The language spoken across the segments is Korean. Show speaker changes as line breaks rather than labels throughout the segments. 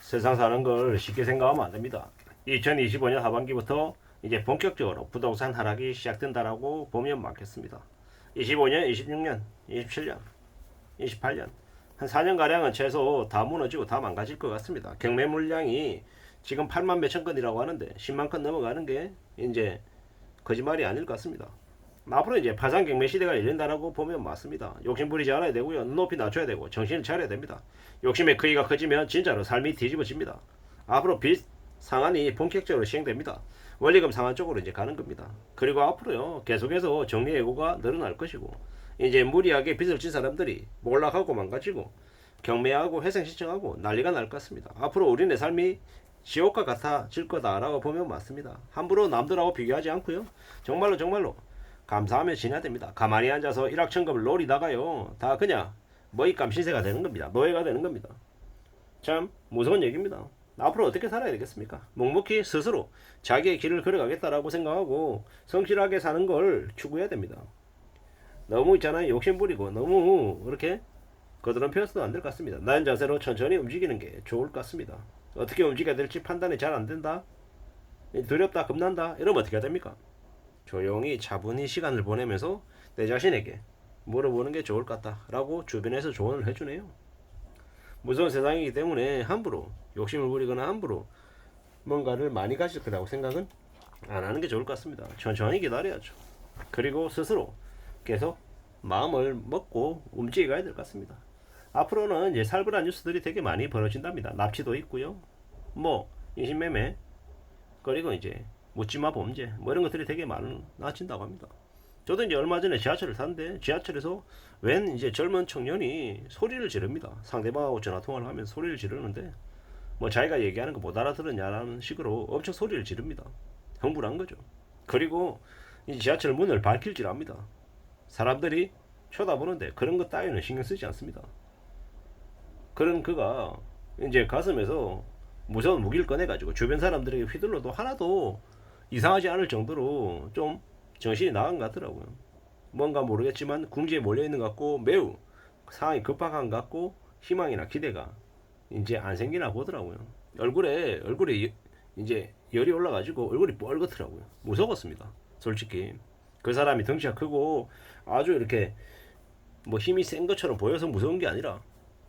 세상 사는 걸 쉽게 생각하면 안 됩니다. 2025년 하반기부터 이제 본격적으로 부동산 하락이 시작된다라고 보면 맞겠습니다. 25년, 26년, 27년, 28년 한 4년가량은 최소 다 무너지고 다 망가질 것 같습니다. 경매 물량이 지금 8만 몇천 건이라고 하는데 10만 건 넘어가는 게 이제 거짓말이 아닐 것 같습니다. 앞으로 이제 파산 경매 시대가 열린다라고 보면 맞습니다. 욕심 부리지 않아야 되고요. 눈높이 낮춰야 되고 정신을 차려야 됩니다. 욕심의 크기가 커지면 진짜로 삶이 뒤집어집니다. 앞으로 빚 상한이 본격적으로 시행됩니다. 원리금 상한 쪽으로 이제 가는 겁니다. 그리고 앞으로요 계속해서 정리해고가 늘어날 것이고 이제 무리하게 빚을 진 사람들이 몰락하고 망가지고 경매하고 회생 신청하고 난리가 날 것 같습니다. 앞으로 우리네 삶이 지옥과 같아질 거다라고 보면 맞습니다. 함부로 남들하고 비교하지 않고요. 정말로 감사하며 지내야 됩니다. 가만히 앉아서 일확천금을 노리다가요 다 그냥 먹잇감 신세가 되는 겁니다. 노예가 되는 겁니다. 참 무서운 얘기입니다. 앞으로 어떻게 살아야 되겠습니까? 묵묵히 스스로 자기의 길을 걸어가겠다라고 생각하고 성실하게 사는 걸 추구해야 됩니다. 너무 있잖아요 욕심 부리고 너무 그렇게 거드름 피워서도 안 될 것 같습니다. 나은 자세로 천천히 움직이는 게 좋을 것 같습니다. 어떻게 움직여야 될지 판단이 잘 안 된다, 두렵다, 겁난다 이러면 어떻게 해야 됩니까? 조용히 차분히 시간을 보내면서 내 자신에게 물어보는 게 좋을 것 같다라고 주변에서 조언을 해주네요. 무서운 세상이기 때문에 함부로 욕심을 부리거나 함부로 뭔가를 많이 가질 거라고 생각은 안 하는 게 좋을 것 같습니다. 천천히 기다려야죠. 그리고 스스로 계속 마음을 먹고 움직여가야 될 것 같습니다. 앞으로는 이제 살벌한 뉴스들이 되게 많이 벌어진답니다. 납치도 있고요. 뭐 인신매매 그리고 이제 묻지마 범죄 뭐 이런 것들이 되게 많아진다고 합니다. 저도 이제 얼마 전에 지하철을 탔는데 지하철에서 웬 이제 젊은 청년이 소리를 지릅니다. 상대방하고 전화 통화를 하면서 소리를 지르는데 뭐 자기가 얘기하는 거 못 알아들었냐라는 식으로 엄청 소리를 지릅니다. 흥분한 거죠. 그리고 이 지하철 문을 밝힐질 압니다. 사람들이 쳐다보는데 그런 것 따위는 신경 쓰지 않습니다. 그런 그가 이제 가슴에서 무서운 무기를 꺼내가지고 주변 사람들에게 휘둘러도 하나도 이상하지 않을 정도로 좀 정신이 나간 것 같더라고요. 뭔가 모르겠지만 궁지에 몰려있는 것 같고 매우 상황이 급박한 것 같고 희망이나 기대가 이제 안 생기나 보더라고요. 얼굴에 이제 열이 올라가지고 얼굴이 뻘겋더라고요. 무서웠습니다. 솔직히 그 사람이 덩치가 크고 아주 이렇게 뭐 힘이 센 것처럼 보여서 무서운 게 아니라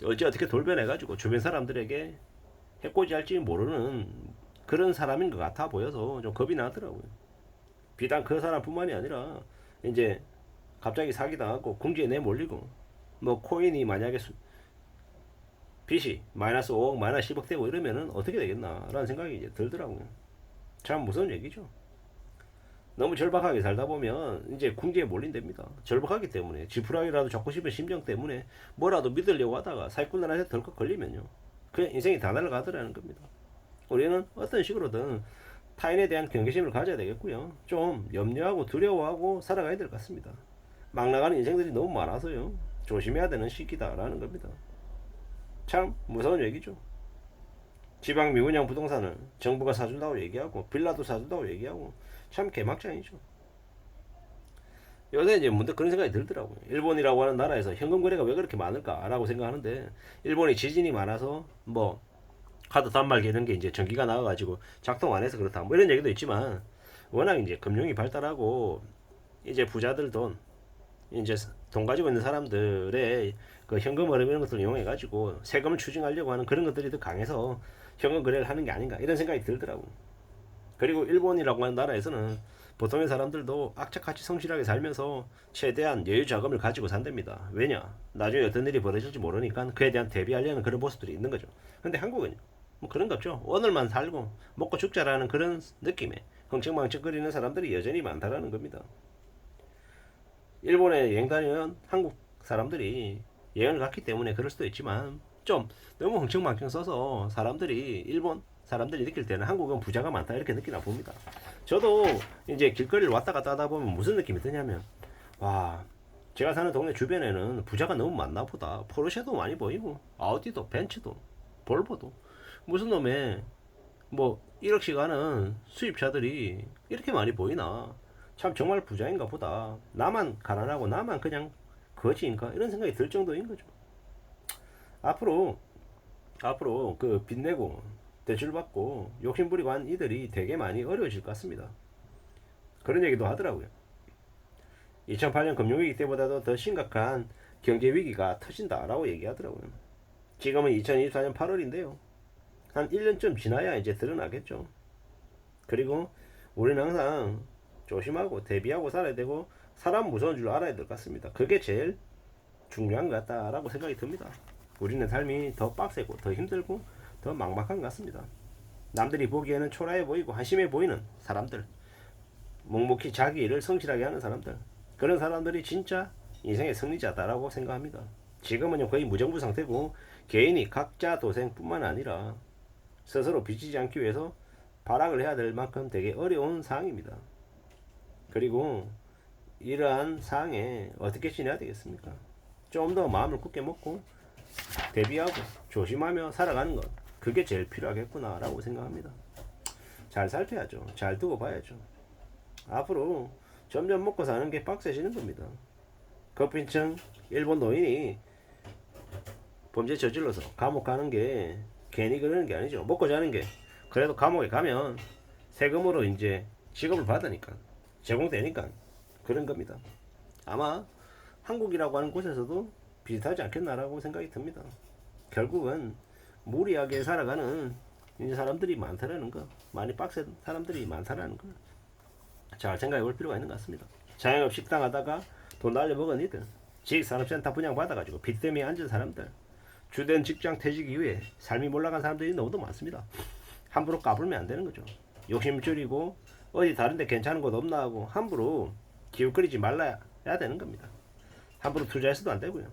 어떻게 돌변해가지고 주변 사람들에게 해코지할지 모르는 그런 사람인 것 같아 보여서 좀 겁이 나더라고요. 비단 그 사람뿐만이 아니라 이제 갑자기 사기당하고 궁지에 내몰리고 뭐 코인이 만약에 빚이 마이너스 5억 마이너스 10억 되고 이러면은 어떻게 되겠나라는 생각이 이제 들더라고요. 참 무서운 얘기죠. 너무 절박하게 살다 보면 이제 궁지에 몰린답니다. 절박하기 때문에 지푸라기라도 잡고 싶은 심정 때문에 뭐라도 믿으려고 하다가 사기꾼들한테 덜컥 걸리면요 그냥 인생이 다 날아가더라는 겁니다. 우리는 어떤 식으로든 타인에 대한 경계심을 가져야 되겠고요. 좀 염려하고 두려워하고 살아가야 될 것 같습니다. 막 나가는 인생들이 너무 많아서요. 조심해야 되는 시기다라는 겁니다. 참 무서운 얘기죠. 지방 미분양 부동산을 정부가 사준다고 얘기하고 빌라도 사준다고 얘기하고 참 개막장이죠. 요새 이제 문득 그런 생각이 들더라고요. 일본이라고 하는 나라에서 현금 거래가 왜 그렇게 많을까라고 생각하는데 일본이 지진이 많아서 뭐 카드 단말기 이런 게 이제 전기가 나와가지고 작동 안 해서 그렇다 뭐 이런 얘기도 있지만 워낙 이제 금융이 발달하고 이제 부자들 이제 돈 가지고 있는 사람들의 그 현금 흐름 이런 것들을 이용해 가지고 세금을 추징하려고 하는 그런 것들이 더 강해서 현금 거래를 하는 게 아닌가 이런 생각이 들더라고. 그리고 일본이라고 하는 나라에서는 보통의 사람들도 악착같이 성실하게 살면서 최대한 여유 자금을 가지고 산답니다. 왜냐? 나중에 어떤 일이 벌어질지 모르니까 그에 대한 대비하려는 그런 모습들이 있는 거죠. 근데 한국은요? 뭐 그런 거 없죠. 오늘만 살고 먹고 죽자라는 그런 느낌에 흥청망청거리는 사람들이 여전히 많다라는 겁니다. 일본에 여행 다니는 한국 사람들이 여행을 갔기 때문에 그럴 수도 있지만 좀 너무 흥청망청 써서 사람들이 일본 사람들이 느낄 때는 한국은 부자가 많다 이렇게 느끼나 봅니다. 저도 이제 길거리를 왔다 갔다 하다 보면 무슨 느낌이 드냐면 와 제가 사는 동네 주변에는 부자가 너무 많나 보다. 포르쉐도 많이 보이고 아우디도 벤츠도 볼보도 무슨 놈의 뭐 1억씩 하는 수입차들이 이렇게 많이 보이나 참 정말 부자인가 보다. 나만 가난하고 나만 그냥 거지인가 이런 생각이 들 정도인 거죠. 앞으로 앞으로 그 빚내고 대출 받고 욕심부리고 한 이들이 되게 많이 어려워질 것 같습니다. 그런 얘기도 하더라고요. 2008년 금융위기 때보다도 더 심각한 경제위기가 터진다라고 얘기하더라고요. 지금은 2024년 8월인데요. 한 1년쯤 지나야 이제 드러나겠죠. 그리고 우리는 항상 조심하고 대비하고 살아야 되고 사람 무서운 줄 알아야 될 것 같습니다. 그게 제일 중요한 것 같다라고 생각이 듭니다. 우리는 삶이 더 빡세고 더 힘들고 더 막막한 것 같습니다. 남들이 보기에는 초라해 보이고 한심해 보이는 사람들, 묵묵히 자기 일을 성실하게 하는 사람들, 그런 사람들이 진짜 인생의 승리자다라고 생각합니다. 지금은 거의 무정부 상태고 개인이 각자 도생뿐만 아니라 스스로 빚지지 않기 위해서 발악을 해야 될 만큼 되게 어려운 상황입니다. 그리고 이러한 상황에 어떻게 지내야 되겠습니까? 좀 더 마음을 굳게 먹고 대비하고 조심하며 살아가는 것, 그게 제일 필요하겠구나라고 생각합니다. 잘 살펴야죠. 잘 두고 봐야죠. 앞으로 점점 먹고 사는 게 빡세지는 겁니다. 거핀층 일본 노인이 범죄 저질러서 감옥 가는 게 괜히 그러는 게 아니죠. 먹고 자는 게. 그래도 감옥에 가면 세금으로 이제 직업을 받으니까 제공되니까 그런 겁니다. 아마 한국이라고 하는 곳에서도 비슷하지 않겠나라고 생각이 듭니다. 결국은 무리하게 살아가는 사람들이 많다라는 거, 많이 빡센 사람들이 많다라는 거, 잘 생각해 볼 필요가 있는 것 같습니다. 자영업 식당 하다가 돈 날려먹은 이들, 지식산업센터 분양받아가지고 빚 때문에 앉은 사람들, 주된 직장 퇴직 이후에 삶이 몰락한 사람들이 너무도 많습니다. 함부로 까불면 안 되는 거죠. 욕심 줄이고 어디 다른데 괜찮은 곳 없나 하고 함부로 기웃거리지 말아야 되는 겁니다. 함부로 투자해서도 안 되고요.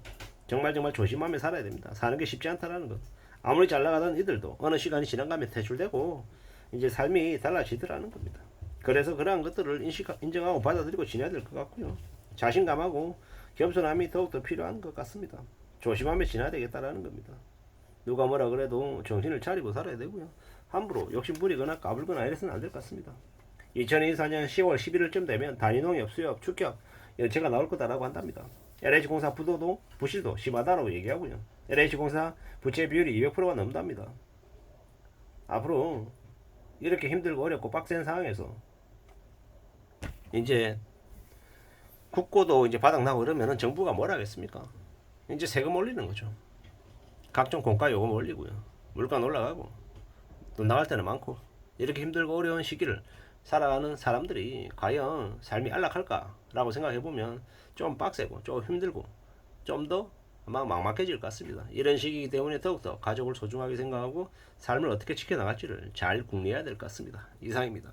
정말 조심하며 살아야 됩니다. 사는 게 쉽지 않다라는 것. 아무리 잘 나가던 이들도 어느 시간이 지나가면 퇴출되고 이제 삶이 달라지더라는 겁니다. 그래서 그러한 것들을 인정하고 받아들이고 지내야 될 것 같고요. 자신감하고 겸손함이 더욱더 필요한 것 같습니다. 조심하며 지내야 되겠다라는 겁니다. 누가 뭐라 그래도 정신을 차리고 살아야 되고요. 함부로 욕심 부리거나 까불거나 이래서는 안 될 것 같습니다. 2024년 10월 11일쯤 되면 단위농협, 수협, 축협 연체가 나올 거다라고 한답니다. LH공사 부도도 부실도 심하다라고 얘기하고요. LH공사 부채 비율이 200%가 넘는답니다. 앞으로 이렇게 힘들고 어렵고 빡센 상황에서 이제 국고도 이제 바닥나고 그러면은 정부가 뭘 하겠습니까? 이제 세금 올리는 거죠. 각종 공가 요금 올리고요. 물가 올라가고 돈 나갈 때는 많고 이렇게 힘들고 어려운 시기를 살아가는 사람들이 과연 삶이 안락할까라고 생각해보면 좀 빡세고 좀 힘들고 좀 더 아마 막막해질 것 같습니다. 이런 시기이기 때문에 더욱더 가족을 소중하게 생각하고 삶을 어떻게 지켜나갈지를 잘 궁리해야 될 것 같습니다. 이상입니다.